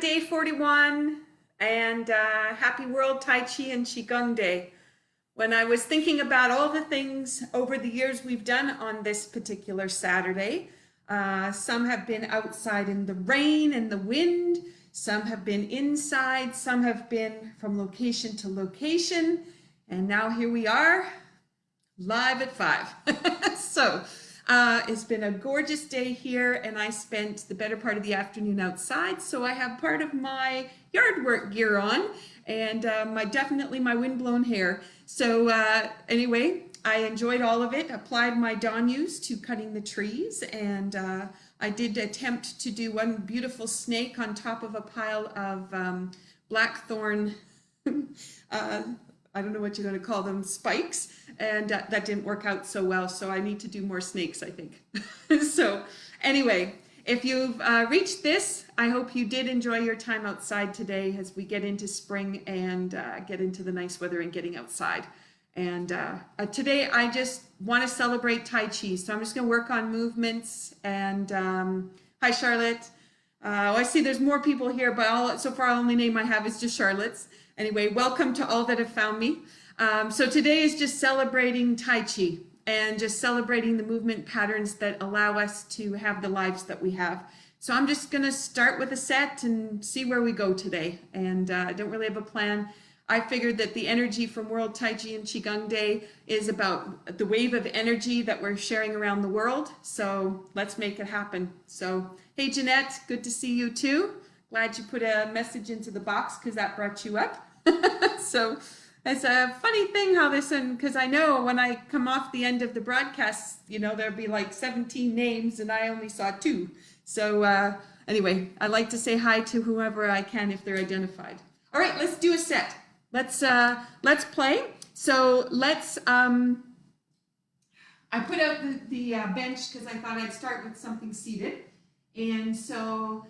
day 41 and happy World Tai Chi and Qigong Day. When I was thinking about all the things over the years we've done on this particular Saturday, some have been outside in the rain and the wind, some have been inside, some have been from location to location, and now here we are, live at 5. So it's been a gorgeous day here, and I spent the better part of the afternoon outside, so I have part of my yard work gear on and definitely my windblown hair. So anyway, I enjoyed all of it, applied my Danyus to cutting the trees, and I did attempt to do one beautiful snake on top of a pile of blackthorn I don't know what you're going to call them, spikes, and that didn't work out so well, so I need to do more snakes, I think. So anyway, if you've reached this, I hope you did enjoy your time outside today as we get into spring and get into the nice weather and getting outside. And today I just want to celebrate Tai Chi, so I'm just going to work on movements. And hi, Charlotte. I see there's more people here, but so far the only name I have is just Charlotte's. Anyway, welcome to all that have found me. So today is just celebrating Tai Chi and just celebrating the movement patterns that allow us to have the lives that we have. So I'm just going to start with a set and see where we go today. And I don't really have a plan. I figured that the energy from World Tai Chi and Qigong Day is about the wave of energy that we're sharing around the world. So let's make it happen. So, hey, Jeanette, good to see you too. Glad you put a message into the box because that brought you up. So it's a funny thing how this, and because I know when I come off the end of the broadcast, you know, there'll be like 17 names and I only saw 2. So anyway, I like to say hi to whoever I can if they're identified. All right, let's do a set. Let's play. So let's, I put out the bench because I thought I'd start with something seated. And so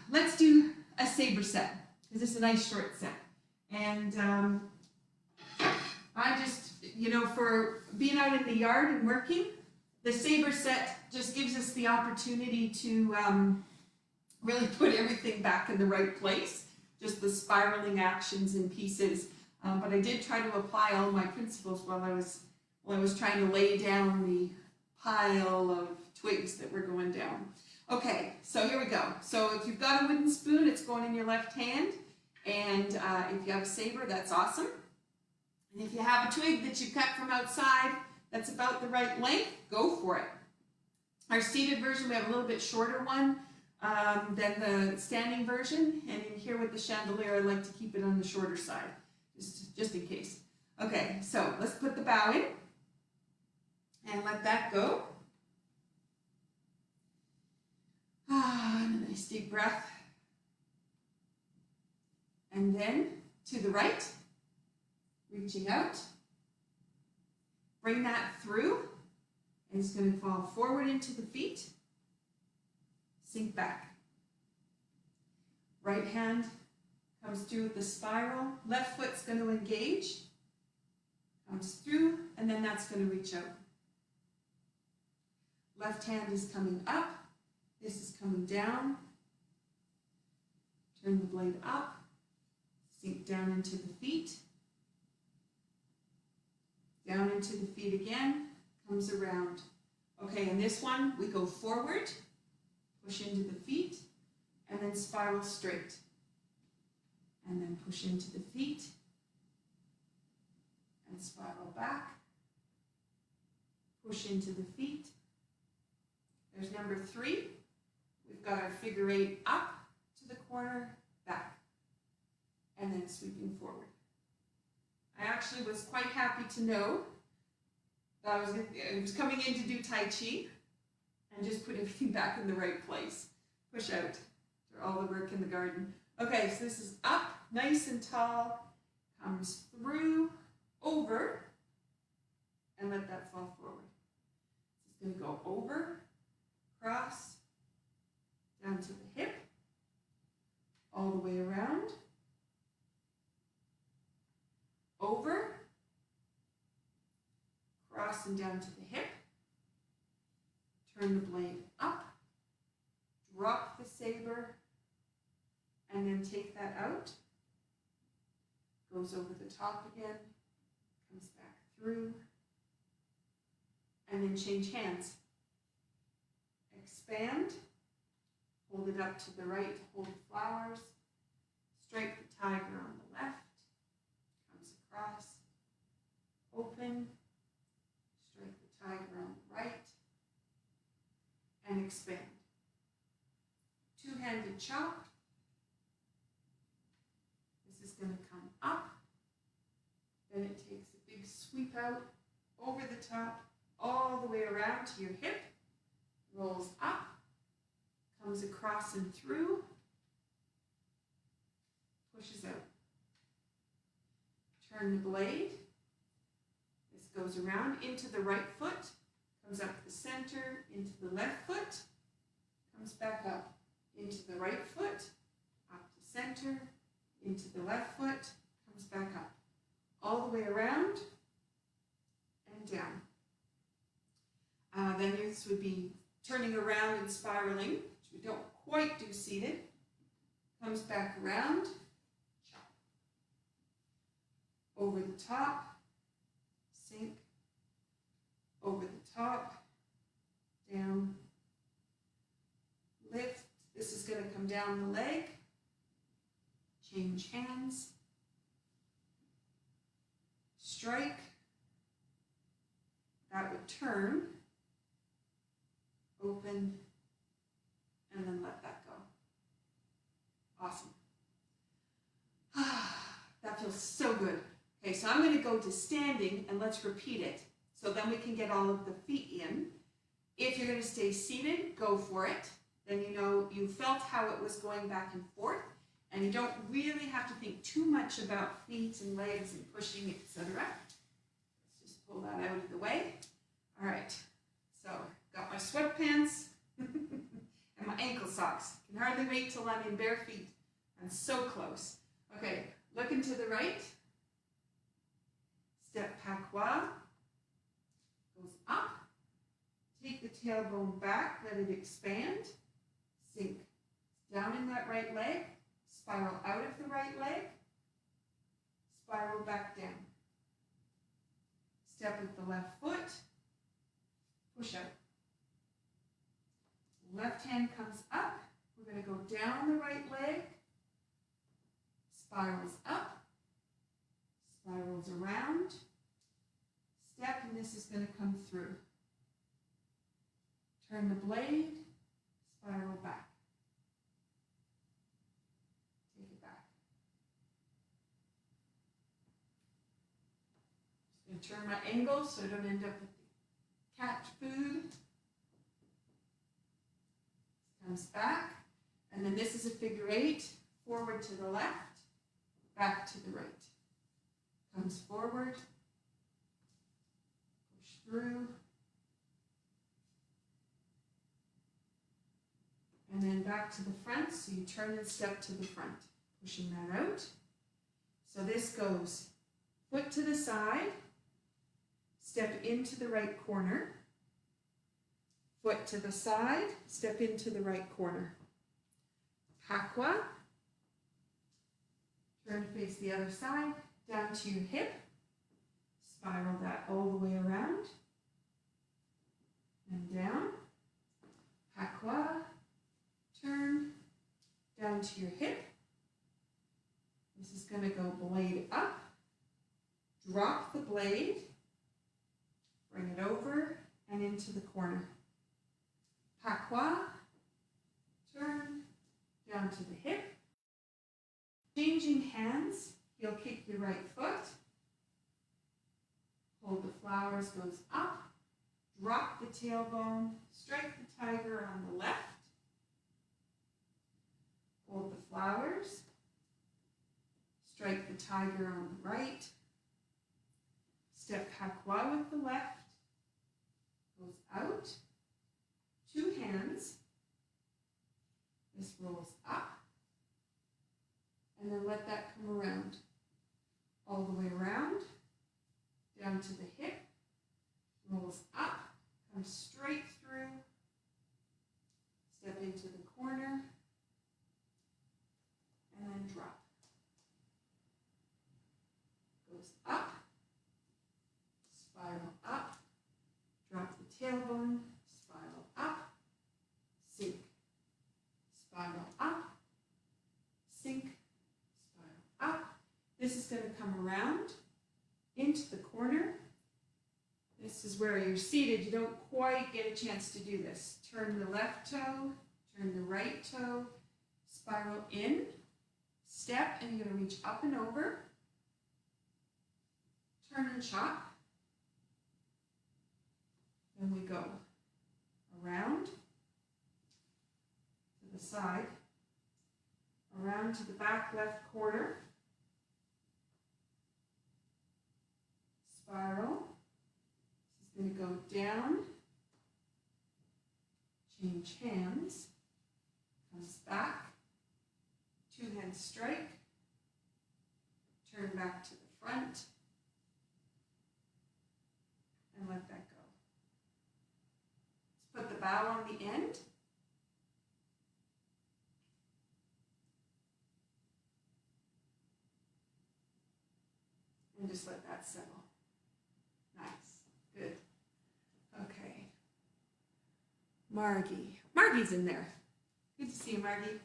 let's do a saber set, because it's a nice short set. And I just, you know, for being out in the yard and working, the saber set just gives us the opportunity to really put everything back in the right place, just the spiraling actions and pieces. But I did try to apply all my principles while I was trying to lay down the pile of twigs that were going down. Okay, so here we go. So if you've got a wooden spoon, it's going in your left hand. And if you have a saber, that's awesome. And if you have a twig that you cut from outside that's about the right length, go for it. Our seated version, we have a little bit shorter one than the standing version. And in here with the chandelier, I like to keep it on the shorter side, just in case. Okay, so let's put the bow in and let that go. And a nice deep breath. And then to the right, reaching out. Bring that through, and it's going to fall forward into the feet. Sink back. Right hand comes through with the spiral. Left foot's going to engage. Comes through, and then that's going to reach out. Left hand is coming up. This is coming down. Turn the blade up. Sink down into the feet. Down into the feet again. Comes around. Okay, in this one, we go forward. Push into the feet. And then spiral straight. And then push into the feet. And spiral back. Push into the feet. There's number 3. We've got our figure 8 up to the corner, back, and then sweeping forward. I actually was quite happy to know that I was coming in to do Tai Chi and just put everything back in the right place. Push out for all the work in the garden. Okay, so this is up, nice and tall, comes through, over, and let that fall forward. It's going to go over, cross, down to the hip, all the way around, over, cross and down to the hip, turn the blade up, drop the saber, and then take that out, goes over the top again, comes back through, and then change hands. Expand, hold it up to the right, hold the flowers, strike the tiger on the left, comes across, open, strike the tiger on the right, and expand. Two-handed chop. This is going to come up, then it takes a big sweep out over the top, all the way around to your hip, rolls up, comes across and through, pushes out. Turn the blade. This goes around into the right foot, comes up the center, into the left foot, comes back up, into the right foot, up the center, into the left foot, comes back up, all the way around and down. Then this would be turning around and spiraling, which we don't quite do seated. Comes back around, chop. Over the top, sink, over the top, down, lift. This is going to come down the leg, change hands, strike, that would turn, open, and then let that go. Awesome. That feels so good. Okay, so I'm going to go to standing and let's repeat it. So then we can get all of the feet in. If you're going to stay seated, go for it. Then you know you felt how it was going back and forth, and you don't really have to think too much about feet and legs and pushing, etc. Let's just pull that out of the way. All right, so got my sweatpants and my ankle socks. Can hardly wait till I'm in bare feet. I'm so close. Okay, looking to the right. Step patois. Goes up. Take the tailbone back, let it expand. Sink down in that right leg. Spiral out of the right leg. Spiral back down. Step with the left foot. Push out. Left hand comes up. We're going to go down the right leg. Spirals up. Spirals around. Step, and this is going to come through. Turn the blade. Spiral back. Take it back. Just going to turn my angle so I don't end up with the cat food. Comes back, and then this is a figure eight, forward to the left, back to the right. Comes forward, push through, and then back to the front, so you turn and step to the front, pushing that out. So this goes foot to the side, step into the right corner, foot to the side, step into the right corner. Patois. Turn to face the other side, down to your hip. Spiral that all the way around. And down. Patois. Turn, down to your hip. This is going to go blade up. Drop the blade. Bring it over and into the corner. Patois, turn, down to the hip. Changing hands, heel kick your right foot. Hold the flowers, goes up. Drop the tailbone, strike the tiger on the left. Hold the flowers. Strike the tiger on the right. Step patois with the left. Goes out. Two hands, this rolls up, and then let that come around, all the way around, down to the hip, rolls up, comes straight through, step into the corner, then drop. Goes up, spiral up, drop the tailbone, spiral up, sink, spiral up, sink, spiral up. This is going to come around into the corner. This is where you're seated. You don't quite get a chance to do this. Turn the left toe, turn the right toe, spiral in, step, and you're going to reach up and over. Turn and chop. Then we go around to the side, around to the back left corner, spiral. This is going to go down, change hands, comes back, two-hand strike, turn back to the front, and let that go. Let's put the bow on the end. And just let that settle. Nice. Good. Okay. Margie's in there. Good to see you, Margie.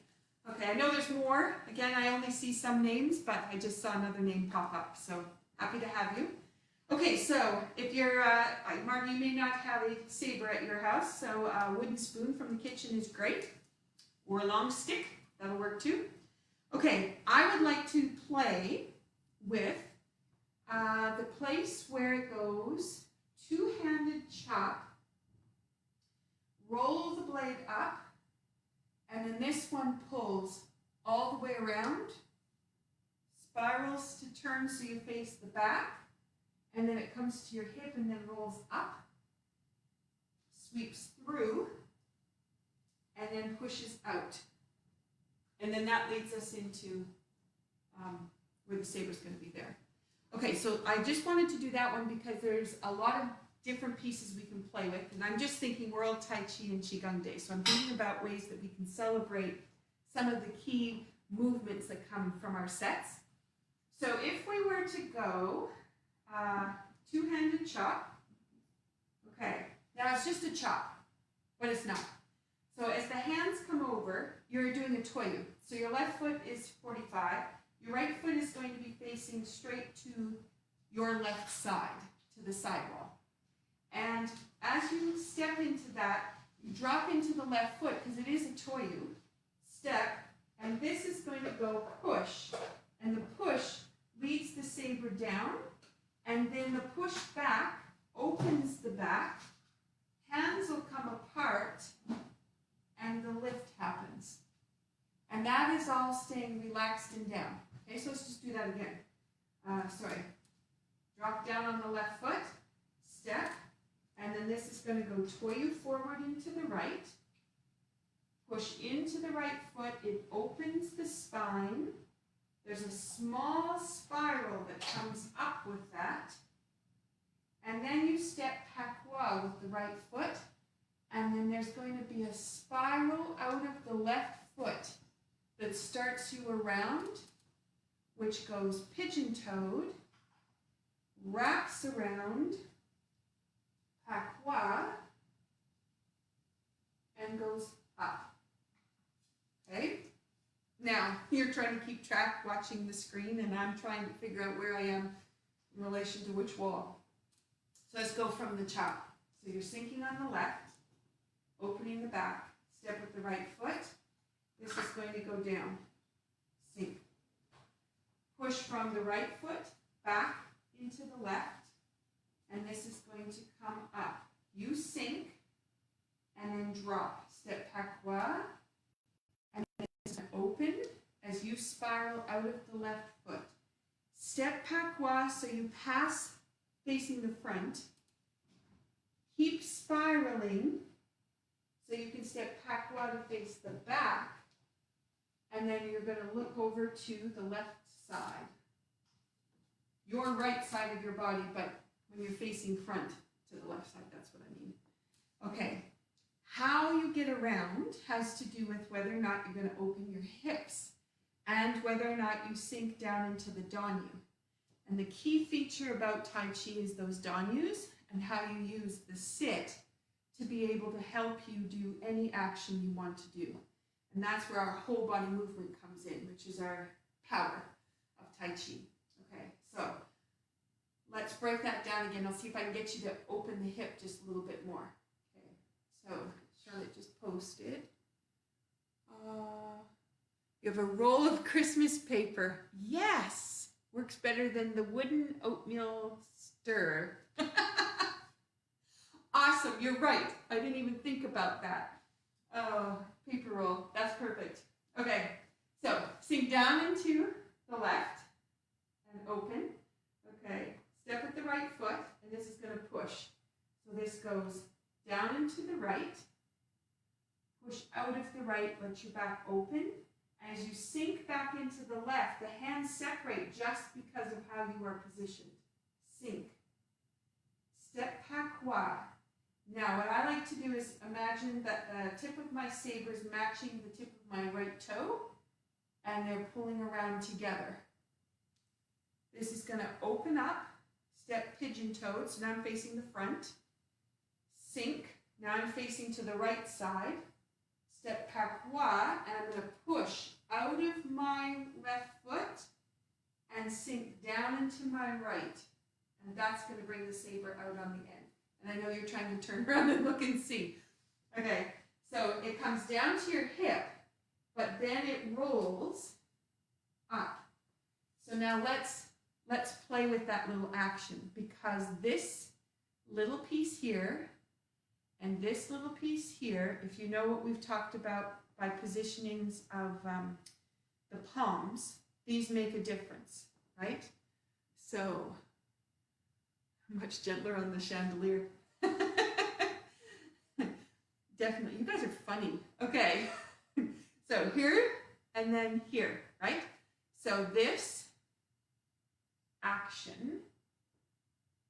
Okay, I know there's more. Again, I only see some names, but I just saw another name pop up, so happy to have you. Okay, so if you're, Margie, you may not have a saber at your house, so a wooden spoon from the kitchen is great, or a long stick, that'll work too. Okay, I would like to play with the place where it goes two-handed chop, roll the blade up, and then this one pulls all the way around, spirals to turn so you face the back, and then it comes to your hip and then rolls up, sweeps through, and then pushes out. And then that leads us into where the saber's going to be there. Okay, so I just wanted to do that one because there's a lot of different pieces we can play with, and I'm just thinking World Tai Chi and Qigong Day, so I'm thinking about ways that we can celebrate some of the key movements that come from our sets. So if we were to go two-handed chop, okay, now it's just a chop, but it's not. So as the hands come over, you're doing a toyu. So your left foot is 45, your right foot is going to be facing straight to your left side, to the sidewall. And as you step into that, you drop into the left foot, because it is a toyu, step, and this is going to go push, and the push leads the saber down, and then the push back opens the back, hands will come apart, and the lift happens. And that is all staying relaxed and down. Okay, so let's just do that again. Drop down on the left foot, step, and then this is going to go toyu forward into the right, push into the right foot, it opens the spine, there's a small spiral that comes up with that, and then you step pakwa with the right foot, and then there's going to be a spiral out of the left foot that starts you around, which goes pigeon-toed, wraps around, pakwa, and goes up. Okay? Now, you're trying to keep track watching the screen, and I'm trying to figure out where I am in relation to which wall. So let's go from the chop. So you're sinking on the left, opening the back, step with the right foot. This is going to go down, sink. Push from the right foot back into the left, and this is going to come up. You sink, and then drop. Step pakwa, and then it's going to open as you spiral out of the left foot. Step pakwa, so you pass facing the front. Keep spiraling, so you can step pakwa to face the back, and then you're going to look over to the left side. Your right side of your body, but when you're facing front to the left side, that's what I mean. Okay, how you get around has to do with whether or not you're going to open your hips. And and whether or not you sink down into the danyu. And the key feature about Tai Chi is those danyus and how you use the sit to be able to help you do any action you want to do. And that's where our whole body movement comes in, which is our power of Tai Chi. Okay, so let's break that down again. I'll see if I can get you to open the hip just a little bit more. Okay, so Charlotte just posted. You have a roll of Christmas paper. Yes, works better than the wooden oatmeal stirrer. Awesome, you're right. I didn't even think about that. Oh, paper roll, that's perfect. Okay, so sink down into the left and open. Okay, step with the right foot, and this is going to push. So this goes down into the right, push out of the right, let your back open. As you sink back into the left, the hands separate just because of how you are positioned. Sink. Step pakwa. Now, what I like to do is imagine that the tip of my saber is matching the tip of my right toe, and they're pulling around together. This is going to open up, step pigeon-toed, so now I'm facing the front. Sink, now I'm facing to the right side. Step pakwa, and I'm going to push out of my left foot and sink down into my right. And that's going to bring the saber out on the end. And I know you're trying to turn around and look and see. Okay, so it comes down to your hip, but then it rolls up. So now let's play with that little action, because this little piece here and this little piece here, if you know what we've talked about by positionings of the palms, these make a difference, right? So much gentler on the chandelier. Definitely, you guys are funny. Okay, so here and then here, right? So this action,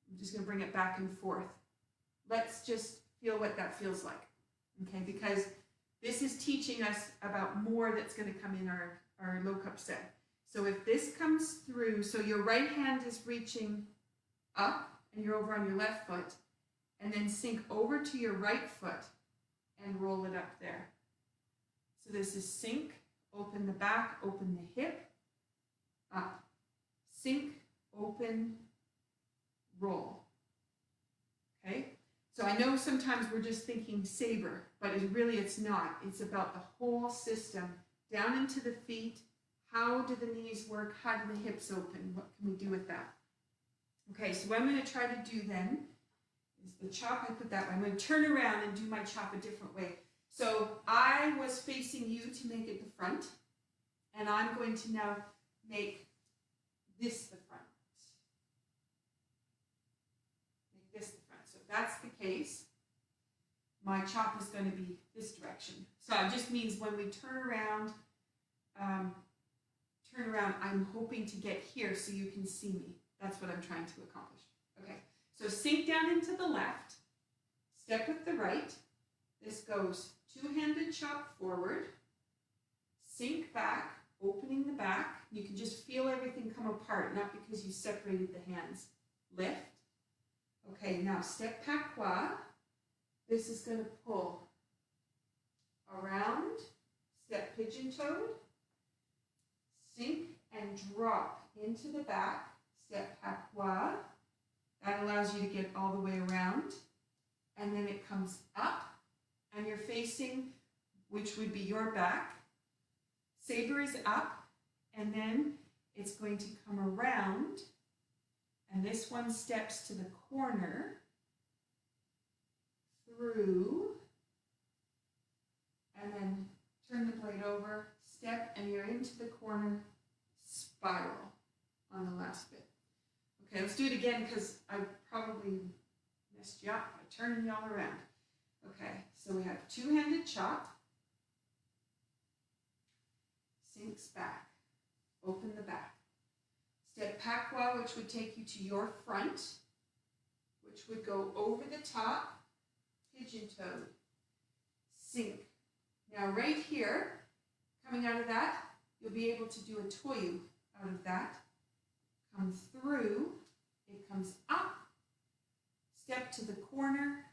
I'm just going to bring it back and forth. Let's just feel what that feels like, okay? Because this is teaching us about more that's going to come in our low cup set. So if this comes through, so your right hand is reaching up and you're over on your left foot, and then sink over to your right foot and roll it up there. So this is sink, open the back, open the hip, up. Sink, open, roll. Okay? So I know sometimes we're just thinking saber, but it's not. It's about the whole system, down into the feet. How do the knees work? How do the hips open? What can we do with that? Okay, so what I'm going to try to do then is the chop I put that way. I'm going to turn around and do my chop a different way. So I was facing you to make it the front, and I'm going to now make this the front. Make this the front. So if that's the case, my chop is going to be this direction. So it just means when we turn around, I'm hoping to get here so you can see me. That's what I'm trying to accomplish. Okay, so sink down into the left, step with the right. This goes two-handed chop forward, sink back, opening the back. You can just feel everything come apart, not because you separated the hands. Lift. Okay, now step pakwa. This is going to pull around, step pigeon-toed, sink and drop into the back, step pakwa. That allows you to get all the way around. And then it comes up, and you're facing, which would be your back. Saber is up, and then it's going to come around, and this one steps to the corner, through, and then turn the blade over, step, and you're into the corner, spiral on the last bit. Okay, let's do it again because I probably messed you up by turning y'all around. Okay, so we have two-handed chop, sinks back, open the back. Step pakwa, which would take you to your front, which would go over the top, pigeon-toed, sink. Now right here, coming out of that, you'll be able to do a toyu out of that. Come through, it comes up, step to the corner,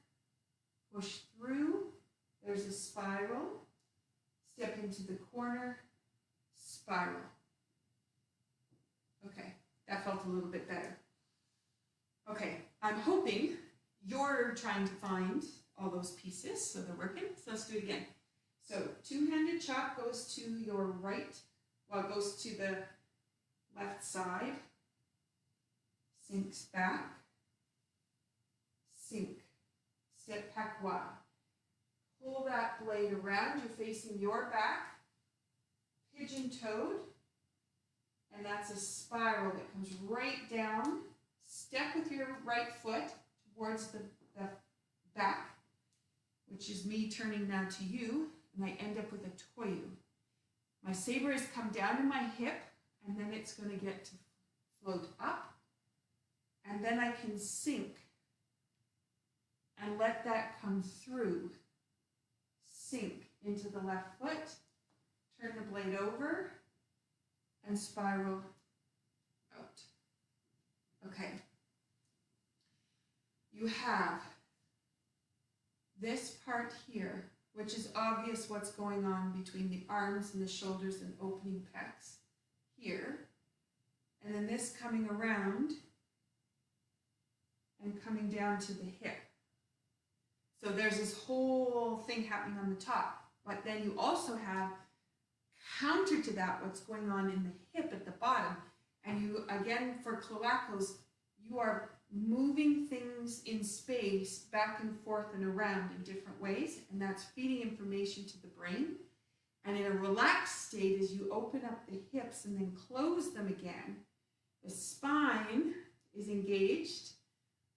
push through, there's a spiral, step into the corner, spiral. Okay, that felt a little bit better. Okay, I'm hoping you're trying to find all those pieces, so they're working. So let's do it again. So two-handed chop goes to your right, well, it goes to the left side, sinks back, sink, step pakwa. Pull that blade around, you're facing your back, pigeon-toed, and that's a spiral that comes right down. Step with your right foot towards the back, which is me turning now to you, and I end up with a toyu. My saber has come down to my hip, and then it's going to get to float up, and then I can sink and let that come through. Sink into the left foot, turn the blade over, and spiral out. Okay. You have this part here, which is obvious what's going on between the arms and the shoulders and opening pecs here. And then this coming around and coming down to the hip. So there's this whole thing happening on the top, but then you also have counter to that what's going on in the hip at the bottom. And you, again, for cloacos, you are moving things in space back and forth and around in different ways, and that's feeding information to the brain. And in a relaxed state, as you open up the hips and then close them again, the spine is engaged,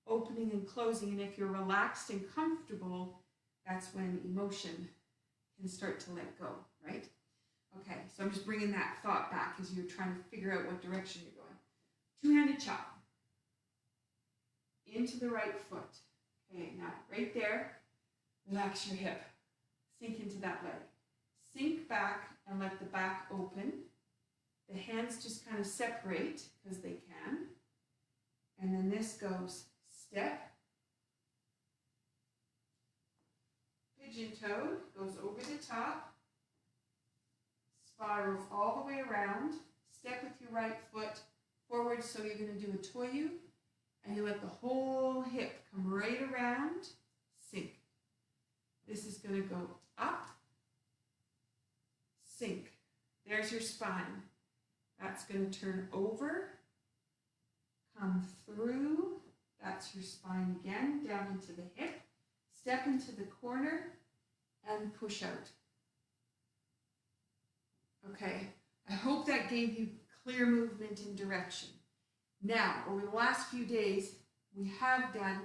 opening and closing, and if you're relaxed and comfortable, that's when emotion can start to let go, right? Okay, so I'm just bringing that thought back as you're trying to figure out what direction you're going. Two-handed chop. Into the right foot. Okay, now right there, relax your hip. Sink into that leg. Sink back and let the back open. The hands just kind of separate because they can. And then this goes step, pigeon-toed, goes over the top, spirals all the way around, step with your right foot forward, so you're going to do a toyu, and you let the whole hip come right around, sink. This is going to go up, sink. There's your spine. That's going to turn over, come through. That's your spine again, down into the hip. Step into the corner and push out. Okay, I hope that gave you clear movement and direction. Now, over the last few days, we have done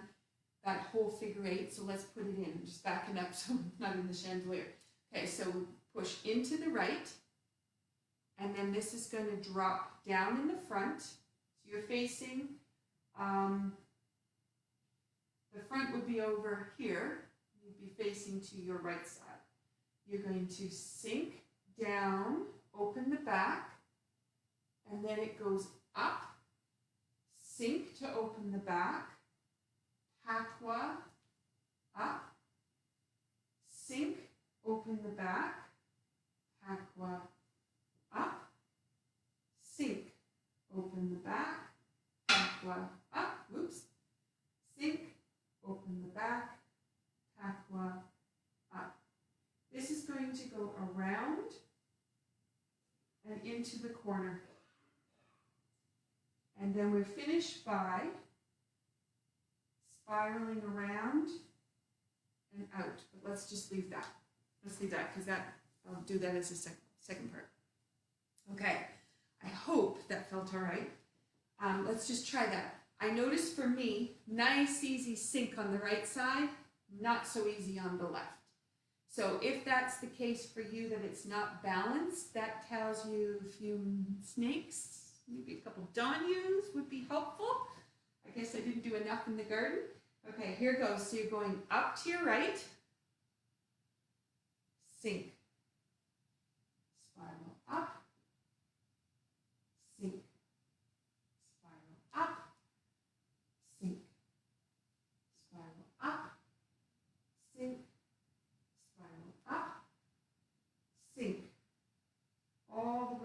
that whole figure eight, so let's put it in. I'm just backing up so I'm not in the chandelier. Okay, so push into the right, and then this is going to drop down in the front. So you're facing, the front would be over here. You'd be facing to your right side. You're going to sink down, open the back, and then it goes up, sink to open the back, pakwa, up, sink, open the back, pakwa, up, sink, open the back, pakwa, up, whoops, sink, open the back, pakwa, up. This is going to go around and into the corner. And then we're finished by spiraling around and out. But let's just leave that. Let's leave that because I'll do that as a second part. Okay, I hope that felt all right. Let's just try that. I noticed for me, nice easy sink on the right side, not so easy on the left. So if that's the case for you, that it's not balanced, that tells you a few snakes, maybe a couple donyus would be helpful. I guess I didn't do enough in the garden. Okay, here goes. So you're going up to your right, sink, spiral up,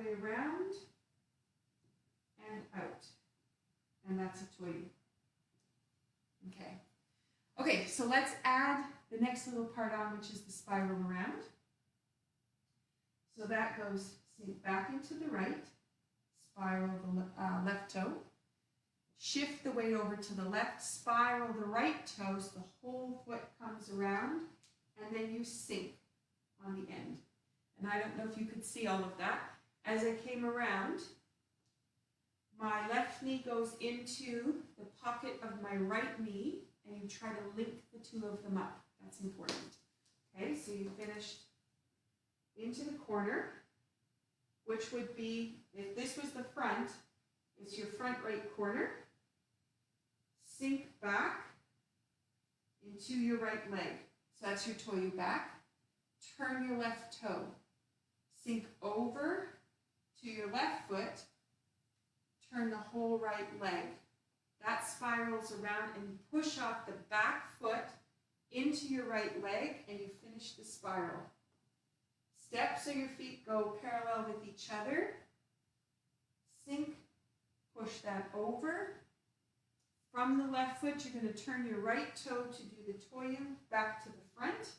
way around and out. And that's a toyu. Okay. Okay, so let's add the next little part on, which is the spiral around. So that goes sink back into the right, spiral the left toe, shift the weight over to the left, spiral the right toe so the whole foot comes around, and then you sink on the end. And I don't know if you could see all of that. As I came around, my left knee goes into the pocket of my right knee, and you try to link the two of them up. That's important. Okay, so you finished into the corner, which would be, if this was the front, it's your front right corner. Sink back into your right leg. So that's your toyu back. Turn your left toe. Sink over to your left foot. Turn the whole right leg. That spirals around and push off the back foot into your right leg, and you finish the spiral. Step so your feet go parallel with each other. Sink, push that over. From the left foot, you're going to turn your right toe to do the toyu back to the front,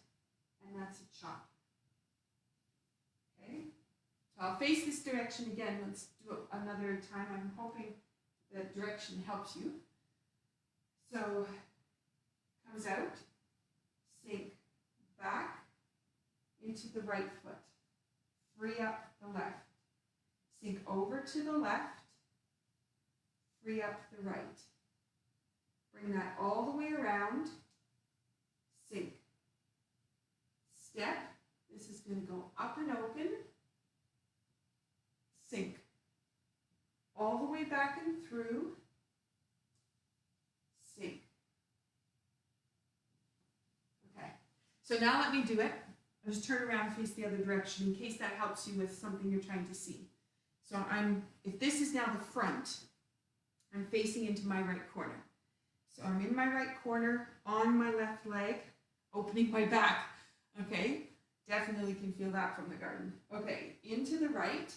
and that's a chop. Okay? So I'll face this direction again. Let's do it another time. I'm hoping that direction helps you. So, comes out, sink back into the right foot. Free up the left. Sink over to the left. Free up the right. Bring that all the way around. Sink. Step. This is going to go up and open. Sink. All the way back and through. Sink. Okay. So now let me do it. I'll just turn around and face the other direction in case that helps you with something you're trying to see. So if this is now the front, I'm facing into my right corner. So I'm in my right corner, on my left leg, opening my back. Okay, definitely can feel that from the garden. Okay, into the right,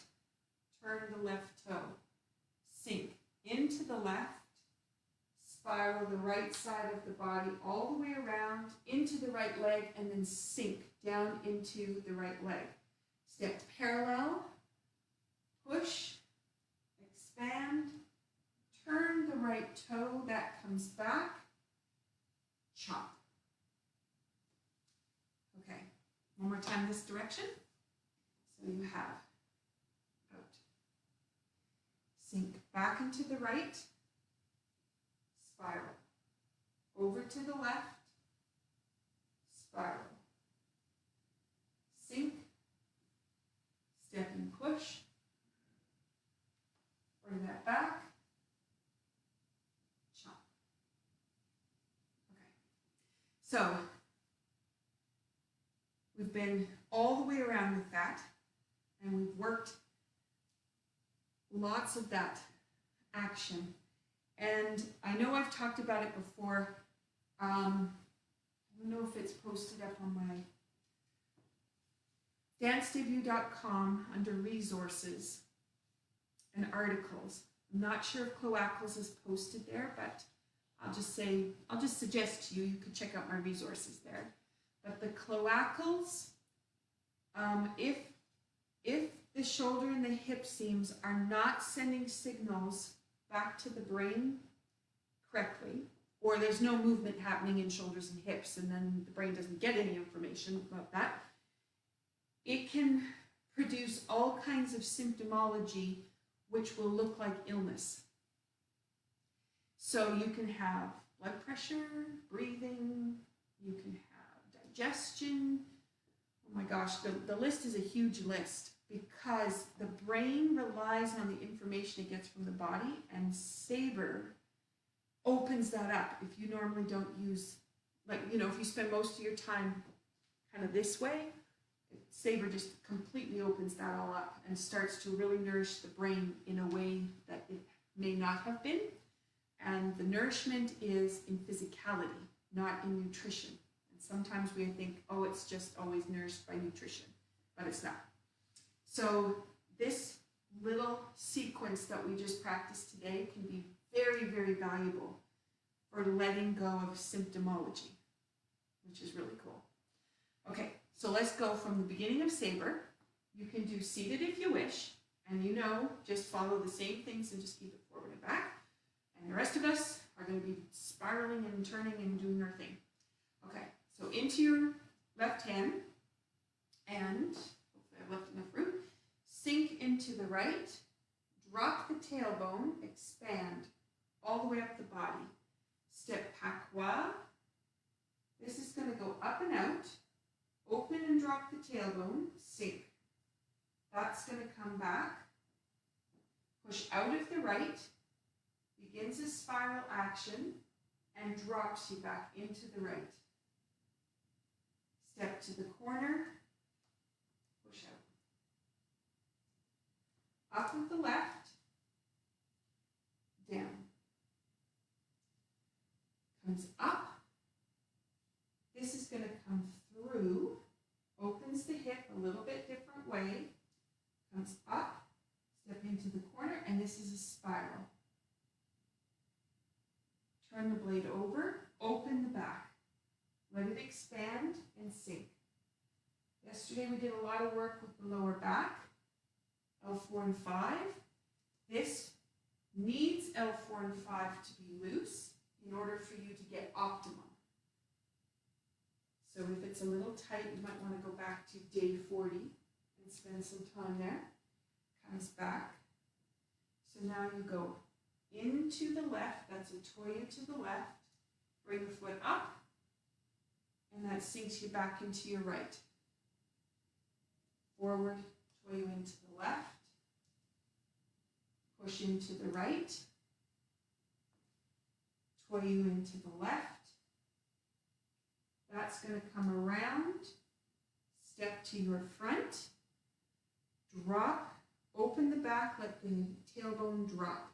turn the left toe. Sink into the left, spiral the right side of the body all the way around, into the right leg, and then sink down into the right leg. Step parallel, push, expand, turn the right toe, that comes back, chop. Okay, one more time this direction. So you have out. Sink back into the right, spiral. Over to the left, spiral. Sink, step and push, bring that back, chop. Okay, so we've been all the way around with that, and we've worked lots of that action. And I know I've talked about it before. I don't know if it's posted up on my dancedebut.com under resources and articles. I'm not sure if cloacals is posted there, but I'll just suggest to you, you could check out my resources there. But the cloacals, if the shoulder and the hip seams are not sending signals back to the brain correctly, or there's no movement happening in shoulders and hips, and then the brain doesn't get any information about that, it can produce all kinds of symptomology which will look like illness. So you can have blood pressure, breathing, you can have digestion. Oh my gosh, the list is a huge list, because the brain relies on the information it gets from the body, and Sabre opens that up. If you normally don't use, if you spend most of your time kind of this way, Sabre just completely opens that all up and starts to really nourish the brain in a way that it may not have been. And the nourishment is in physicality, not in nutrition. And sometimes we think, oh, it's just always nourished by nutrition, but it's not. So this sequence that we just practiced today can be very, very valuable for letting go of symptomology, which is really cool. Okay, so let's go from the beginning of saber. You can do seated if you wish, and you know, just follow the same things and just keep it forward and back. And the rest of us are going to be spiraling and turning and doing our thing. Okay, so into your left hand, and hopefully I've left enough room. Sink into the right, drop the tailbone, expand all the way up the body. Step patois. This is going to go up and out, open and drop the tailbone, sink. That's going to come back, push out of the right, begins a spiral action, and drops you back into the right. Step to the corner, push out. Up with the left, down. Comes up. This is going to come through, opens the hip a little bit different way, comes up, step into the corner, and this is a spiral. Turn the blade over, open the back. Let it expand and sink. Yesterday we did a lot of work with the lower back, L4 and 5. This needs L4 and 5 to be loose in order for you to get optimum. So if it's a little tight, you might want to go back to day 40 and spend some time there. Comes back. So now you go into the left, that's a toya to the left. Bring the foot up, and that sinks you back into your right. Forward, toya into the left. Push into the right. Toya into the left. That's going to come around, step to your front, drop, open the back, let the tailbone drop.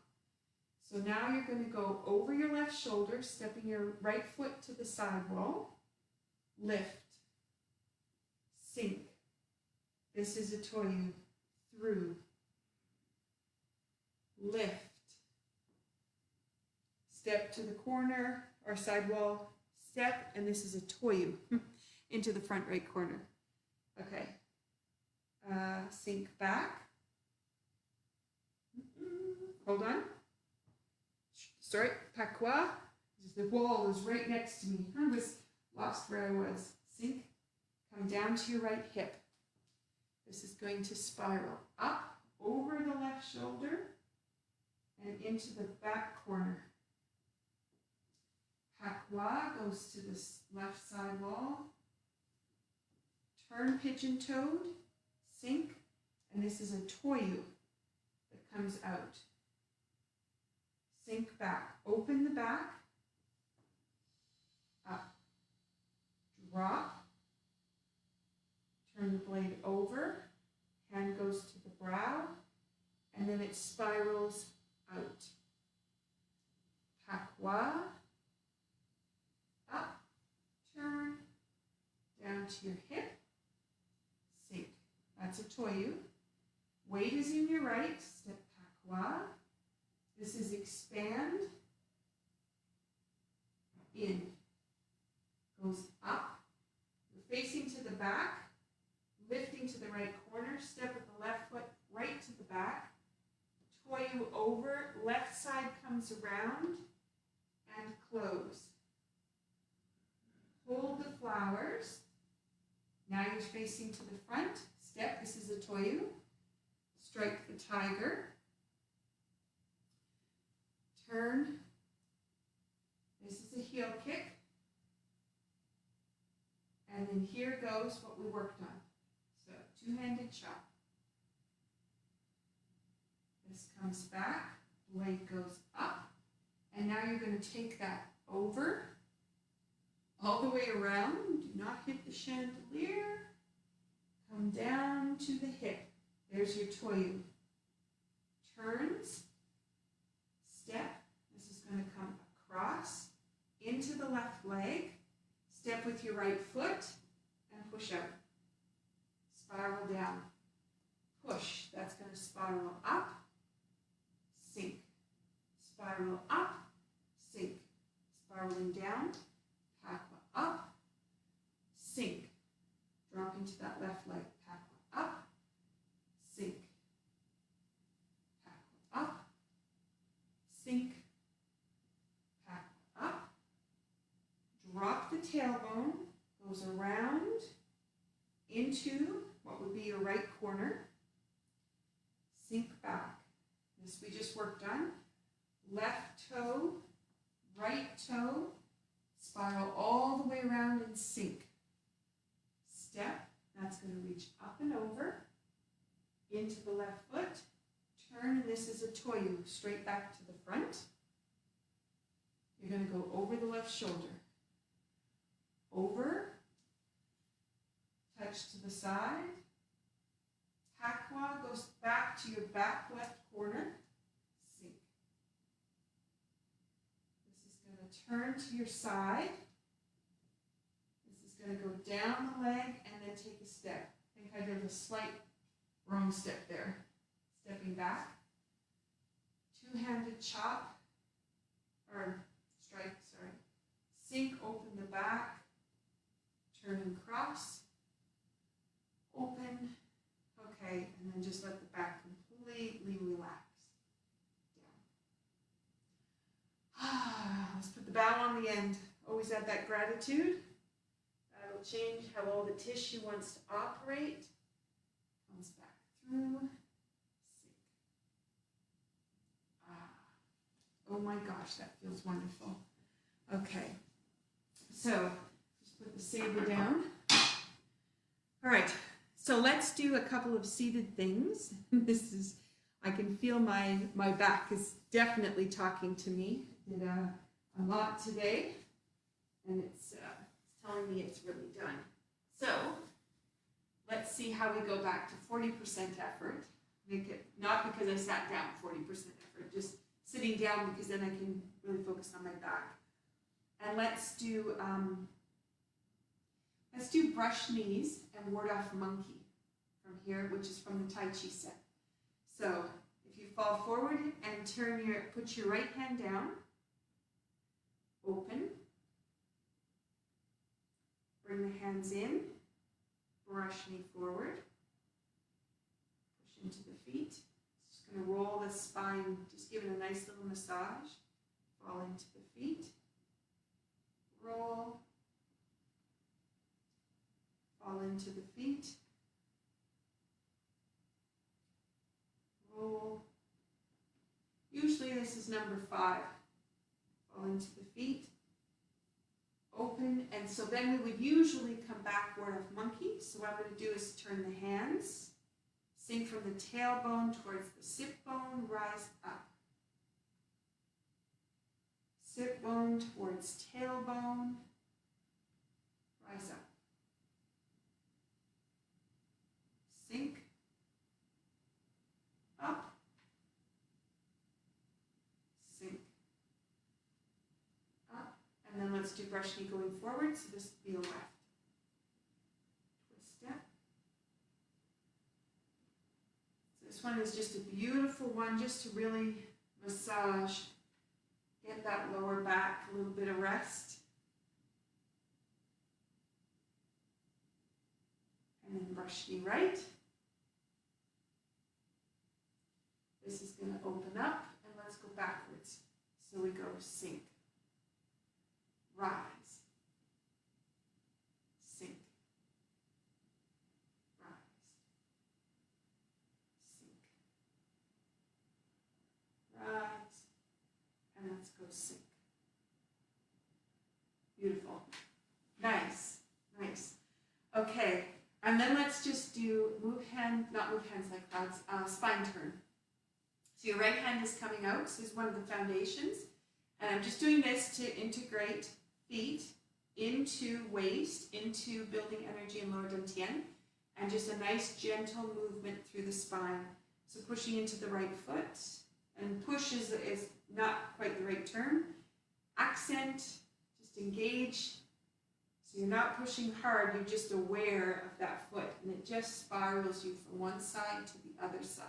So now you're going to go over your left shoulder, stepping your right foot to the sidewall, lift, sink. This is a toyu, through, lift, step to the corner or sidewall, step, and this is a toyu into the front right corner. Okay, sink back. Hold on. Sorry, patois. The wall is right next to me. I was lost where I was. Sink, come down to your right hip. This is going to spiral up over the left shoulder and into the back corner. Patois goes to the left side wall. Turn pigeon-toed, sink, and this is a toyu that comes out. Sink back, open the back, up, drop, turn the blade over, hand goes to the brow, and then it spirals out. Patois, up, turn, down to your hip, sink. That's a toyu. Weight is in your right, step patois. This is expand, in, goes up. You're facing to the back, lifting to the right corner, step with the left foot right to the back, toyu over, left side comes around, and close. Hold the flowers. Now you're facing to the front, step, this is a toyu, strike the tiger, turn, this is a heel kick, and then here goes what we worked on. So two-handed chop. This comes back, blade goes up, and now you're going to take that over, all the way around, do not hit the chandelier, come down to the hip. There's your toyu. Turns, step, this is going to come across, into the left leg, step with your right foot, and push out. Spiral down. Push, that's going to spiral up, spiral up, sink, spiraling down, Pakwa up, sink, drop into that left leg, Pakwa up, sink, Pakwa up, sink, Pakwa up, drop the tailbone, goes around into what would be your right corner, sink back. This we just worked on. Left toe, right toe, spiral all the way around and sink. Step, that's going to reach up and over, into the left foot, turn, and this is a toyu, straight back to the front. You're going to go over the left shoulder. Over, touch to the side. Pakwa goes back to your back left corner. Sink. This is going to turn to your side. This is going to go down the leg and then take a step. I think I did a slight wrong step there. Stepping back. Two-handed chop, or strike, sorry. Sink, open the back. Turn and cross. Open. Okay, and then just let the back completely relax. Down. Let's put the bow on the end. Always add that gratitude. That'll change how all the tissue wants to operate. Comes back through. Sink. Oh my gosh, that feels wonderful. Okay, so just put the saber down. All right. So let's do a couple of seated things. This is, I can feel my back is definitely talking to me. Did a lot today, and it's telling me it's really done. So let's see how we go back to 40% effort. Make it, not because I sat down, 40% effort, just sitting down because then I can really focus on my back. And let's do brush knees and ward off monkey from here, which is from the Tai Chi set. So if you fall forward and put your right hand down, open, bring the hands in, brush knee forward, push into the feet. Just going to roll the spine, just give it a nice little massage, fall into the feet, roll, fall into the feet, roll. Usually this is number 5. Fall into the feet, open, and so then we would usually come back ward of monkey. So what I'm going to do is turn the hands, sink from the tailbone towards the sit bone, rise up. Sit bone towards tailbone, rise up. Sink, up, sink, up, and then let's do brush knee going forward, so this will be a left. Twist step. So this one is just a beautiful one, just to really massage, get that lower back, a little bit of rest. And then brush knee right. This is going to open up, and let's go backwards. So we go sink, rise, sink, rise, sink, rise, and let's go sink. Beautiful. Nice, nice. Okay, and then let's just do not move hands like clouds, spine turn. So your right hand is coming out. This is one of the foundations. And I'm just doing this to integrate feet into waist, into building energy in lower dantian, and just a nice gentle movement through the spine. So pushing into the right foot, and push is not quite the right term. Accent, just engage. So you're not pushing hard, you're just aware of that foot, and it just spirals you from one side to the other side.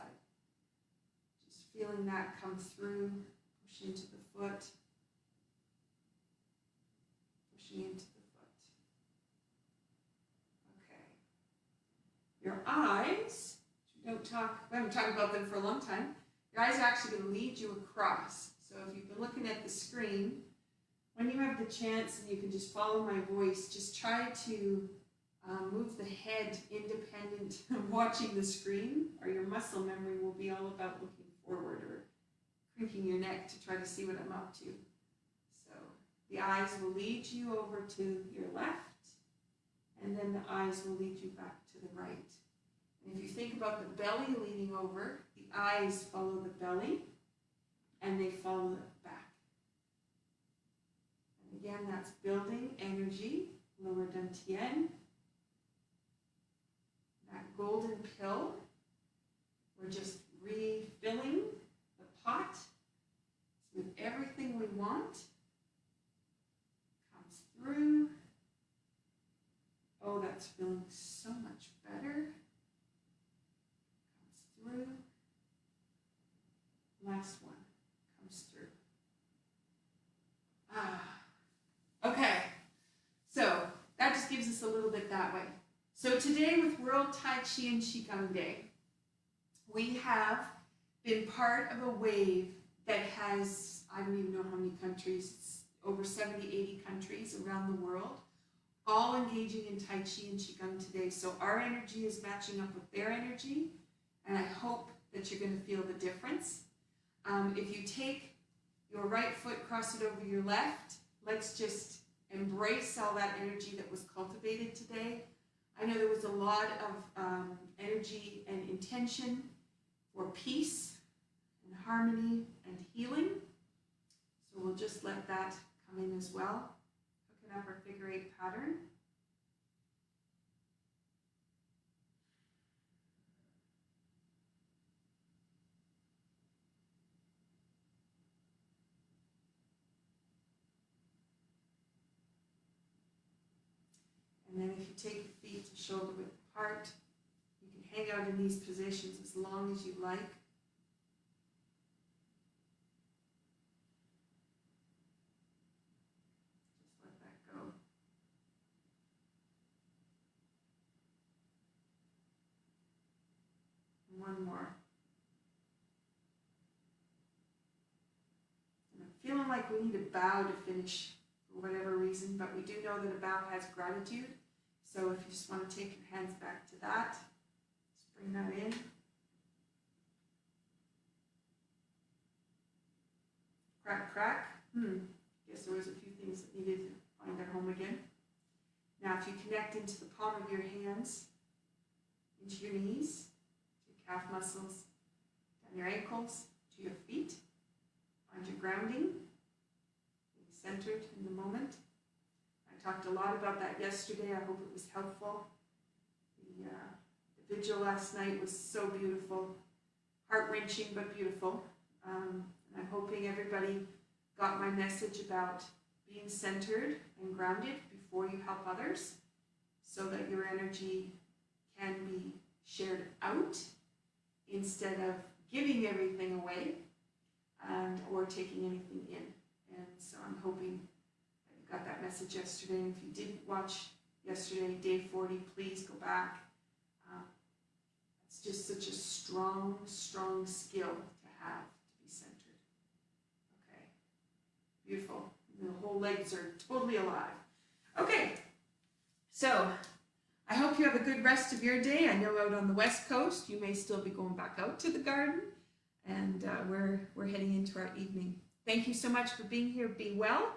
Feeling that come through, Push into the foot. Pushing into the foot. Okay. Your eyes, we haven't talked about them for a long time. Your eyes are actually going to lead you across. So if you've been looking at the screen, when you have the chance and you can just follow my voice, just try to move the head independent of watching the screen, or your muscle memory will be all about looking forward or cranking your neck to try to see what I'm up to. So the eyes will lead you over to your left, and then the eyes will lead you back to the right. And if you think about the belly leading over, the eyes follow the belly, and they follow it back. And again, that's building energy, lower dantian. That golden pill, we're just refilling the pot with everything we want. Comes through. Oh, that's feeling so much better. Comes through. Last one comes through. Okay, so that just gives us a little bit that way. So today with World Tai Chi and Qigong Day, we have been part of a wave that has, I don't even know how many countries, it's over 70, 80 countries around the world, all engaging in Tai Chi and Qigong today. So our energy is matching up with their energy, and I hope that you're going to feel the difference. If you take your right foot, cross it over your left, let's just embrace all that energy that was cultivated today. I know there was a lot of energy and intention for peace and harmony and healing. So we'll just let that come in as well. Hooking up our figure 8 pattern. And then if you take your feet to shoulder width apart, you can hang out in these positions as long as you like. Just let that go. And one more. And I'm feeling like we need a bow to finish for whatever reason, but we do know that a bow has gratitude. So if you just want to take your hands back to that, just bring that in. Crack, crack. Guess there was a few things that needed to find their home again. Now if you connect into the palm of your hands, into your knees, to your calf muscles, down your ankles, to your feet, find your grounding, being centered in the moment. I talked a lot about that yesterday. I hope it was helpful. The vigil last night was so beautiful, heart-wrenching but beautiful. And I'm hoping everybody got my message about being centered and grounded before you help others, so that your energy can be shared out instead of giving everything away or taking anything in. And so I'm hoping that you got that message yesterday. And if you didn't watch yesterday, day 40, please go back. It's just such a strong, strong skill to have, to be centered. Okay, beautiful. The whole legs are totally alive. Okay, so I hope you have a good rest of your day. I know out on the West Coast, you may still be going back out to the garden, and we're heading into our evening. Thank you so much for being here. Be well,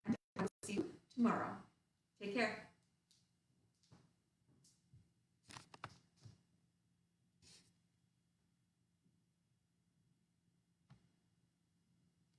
and I will see you tomorrow. Take care.